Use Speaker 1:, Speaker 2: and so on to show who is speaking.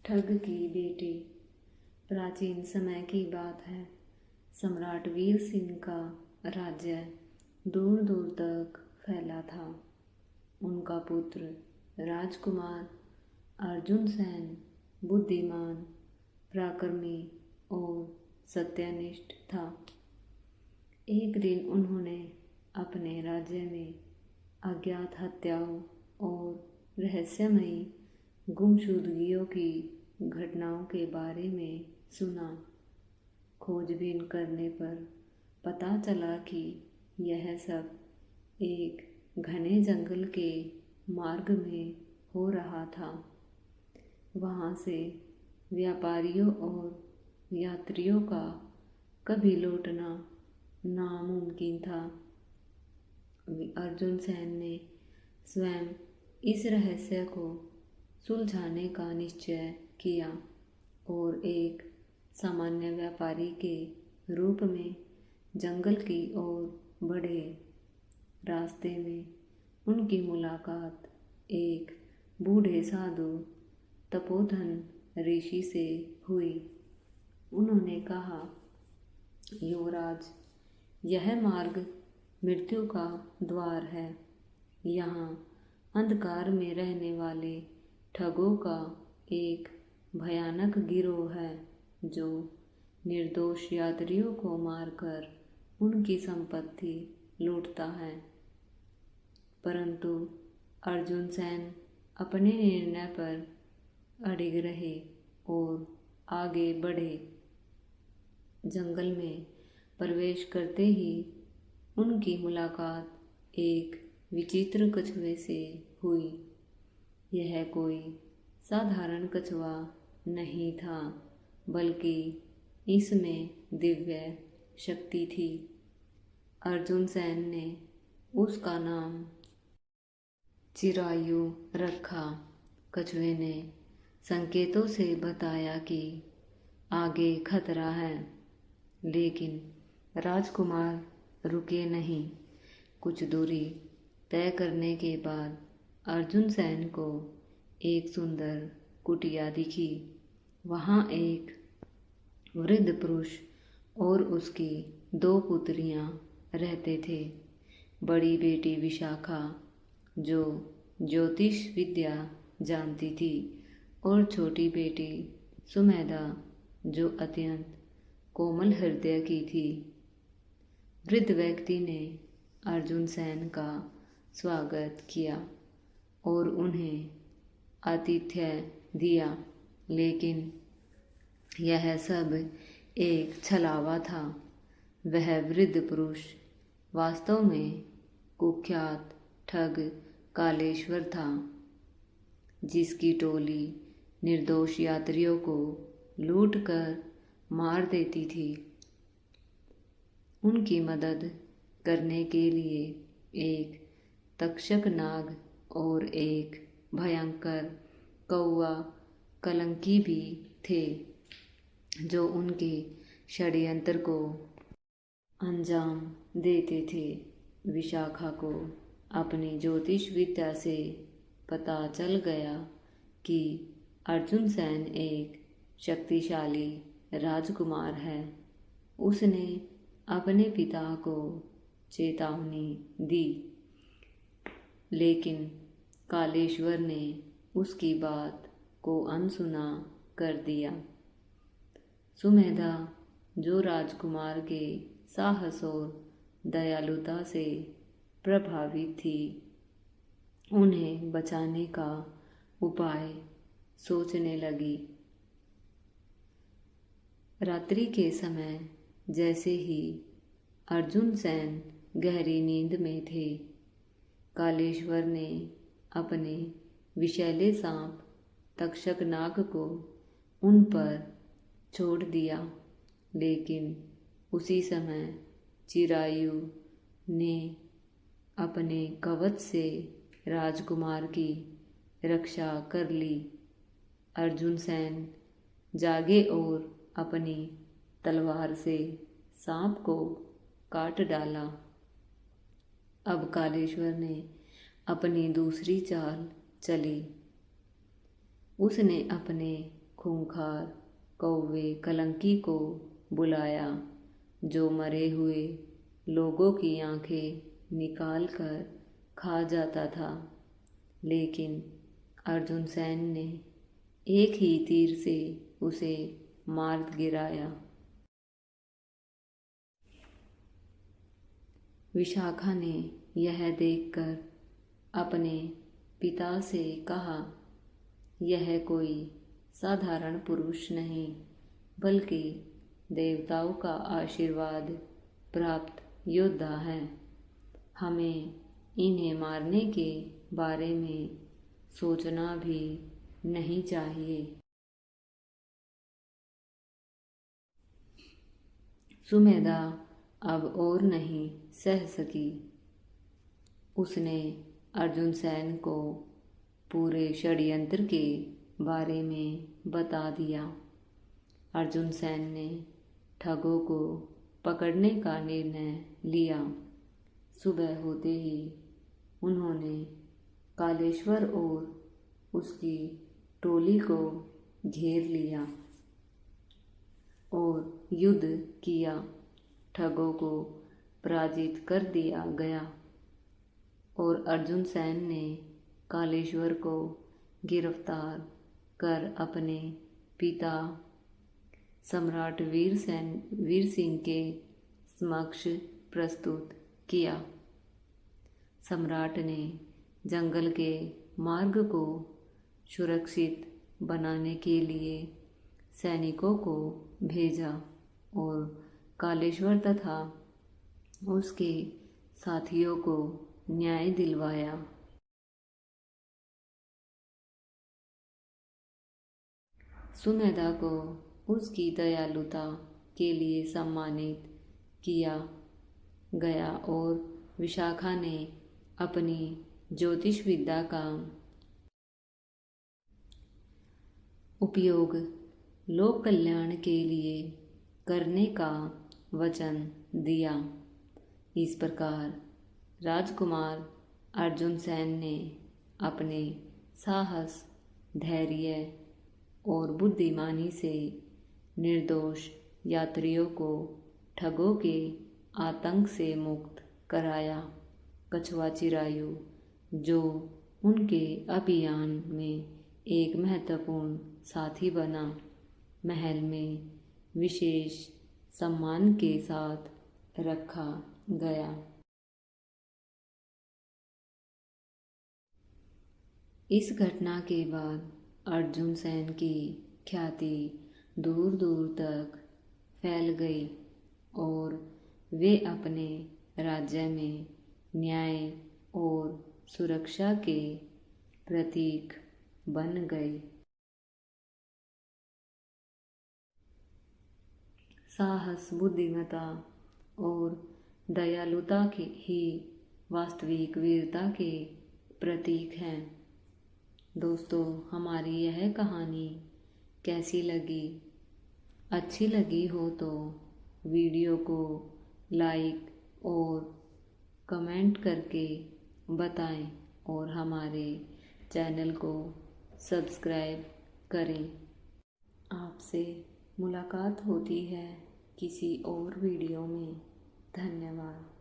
Speaker 1: ठग की बेटी। प्राचीन समय की बात है। सम्राट वीर सिंह का राज्य दूर दूर तक फैला था। उनका पुत्र राजकुमार अर्जुन सेन बुद्धिमान, पराक्रमी और सत्यनिष्ठ था। एक दिन उन्होंने अपने राज्य में अज्ञात हत्याओं और रहस्यमयी गुमशुदगियों की घटनाओं के बारे में सुना। खोजबीन करने पर पता चला कि यह सब एक घने जंगल के मार्ग में हो रहा था। वहाँ से व्यापारियों और यात्रियों का कभी लौटना नामुमकिन था। अर्जुन सेन ने स्वयं इस रहस्य को सुलझाने का निश्चय किया और एक सामान्य व्यापारी के रूप में जंगल की ओर बढ़े। रास्ते में उनकी मुलाकात एक बूढ़े साधु तपोधन ऋषि से हुई। उन्होंने कहा, युवराज, यह मार्ग मृत्यु का द्वार है। यहाँ अंधकार में रहने वाले ठगों का एक भयानक गिरोह है जो निर्दोष यात्रियों को मारकर उनकी संपत्ति लूटता है। परंतु अर्जुन सेन अपने निर्णय पर अड़िग रहे और आगे बढ़े। जंगल में प्रवेश करते ही उनकी मुलाकात एक विचित्र कछुए से हुई। यह कोई साधारण कछुआ नहीं था, बल्कि इसमें दिव्य शक्ति थी। अर्जुन सेन ने उसका नाम चिरायु रखा। कछुए ने संकेतों से बताया कि आगे खतरा है, लेकिन राजकुमार रुके नहीं। कुछ दूरी तय करने के बाद अर्जुन सेन को एक सुंदर कुटिया दिखी। वहाँ एक वृद्ध पुरुष और उसकी 2 पुत्रियाँ रहते थे। बड़ी बेटी विशाखा, जो ज्योतिष विद्या जानती थी, और छोटी बेटी सुमेधा, जो अत्यंत कोमल हृदय की थी। वृद्ध व्यक्ति ने अर्जुन सेन का स्वागत किया और उन्हें आतिथ्य दिया, लेकिन यह सब एक छलावा था। वह वृद्ध पुरुष वास्तव में कुख्यात ठग कालेश्वर था, जिसकी टोली निर्दोष यात्रियों को लूटकर मार देती थी। उनकी मदद करने के लिए एक तक्षक नाग और एक भयंकर कौवा कलंकी भी थे, जो उनके षड्यंत्र को अंजाम देते थे। विशाखा को अपनी ज्योतिष विद्या से पता चल गया कि अर्जुन सेन एक शक्तिशाली राजकुमार है। उसने अपने पिता को चेतावनी दी, लेकिन कालेश्वर ने उसकी बात को अनसुना कर दिया। सुमेधा, जो राजकुमार के साहस और दयालुता से प्रभावित थी, उन्हें बचाने का उपाय सोचने लगी। रात्रि के समय जैसे ही अर्जुन सेन गहरी नींद में थे, कालेश्वर ने अपने विषैले सांप तक्षक नाग को उन पर छोड़ दिया, लेकिन उसी समय चिरायु ने अपने कवच से राजकुमार की रक्षा कर ली। अर्जुन सेन जागे और अपनी तलवार से सांप को काट डाला। अब कालेश्वर ने अपनी दूसरी चाल चली। उसने अपने खूंखार कौवे कलंकी को बुलाया, जो मरे हुए लोगों की आंखें निकाल कर खा जाता था। लेकिन अर्जुन सेन ने एक ही तीर से उसे मार गिराया। विशाखा ने यह देखकर अपने पिता से कहा, यह कोई साधारण पुरुष नहीं, बल्कि देवताओं का आशीर्वाद प्राप्त योद्धा है। हमें इन्हें मारने के बारे में सोचना भी नहीं चाहिए। सुमेधा अब और नहीं सह सकी। उसने अर्जुन सेन को पूरे षड्यंत्र के बारे में बता दिया। अर्जुन सेन ने ठगों को पकड़ने का निर्णय लिया। सुबह होते ही उन्होंने कालेश्वर और उसकी टोली को घेर लिया और युद्ध किया। ठगों को पराजित कर दिया गया और अर्जुन सेन ने कालेश्वर को गिरफ्तार कर अपने पिता सम्राट वीर सिंह के समक्ष प्रस्तुत किया। सम्राट ने जंगल के मार्ग को सुरक्षित बनाने के लिए सैनिकों को भेजा और कालेश्वर तथा उसके साथियों को न्याय दिलवाया। सुमेधा को उसकी दयालुता के लिए सम्मानित किया गया और विशाखा ने अपनी ज्योतिष विद्या का उपयोग लोक कल्याण के लिए करने का वचन दिया। इस प्रकार राजकुमार अर्जुन सेन ने अपने साहस, धैर्य और बुद्धिमानी से निर्दोष यात्रियों को ठगों के आतंक से मुक्त कराया। कछुआ चिरायु, जो उनके अभियान में एक महत्वपूर्ण साथी बना, महल में विशेष सम्मान के साथ रखा गया। इस घटना के बाद अर्जुन सेन की ख्याति दूर दूर तक फैल गई और वे अपने राज्य में न्याय और सुरक्षा के प्रतीक बन गए। साहस, बुद्धिमत्ता और दयालुता के ही वास्तविक वीरता के प्रतीक हैं। दोस्तों, हमारी यह कहानी कैसी लगी? अच्छी लगी हो तो वीडियो को लाइक और कमेंट करके बताएं और हमारे चैनल को सब्सक्राइब करें। आपसे मुलाकात होती है किसी और वीडियो में। धन्यवाद।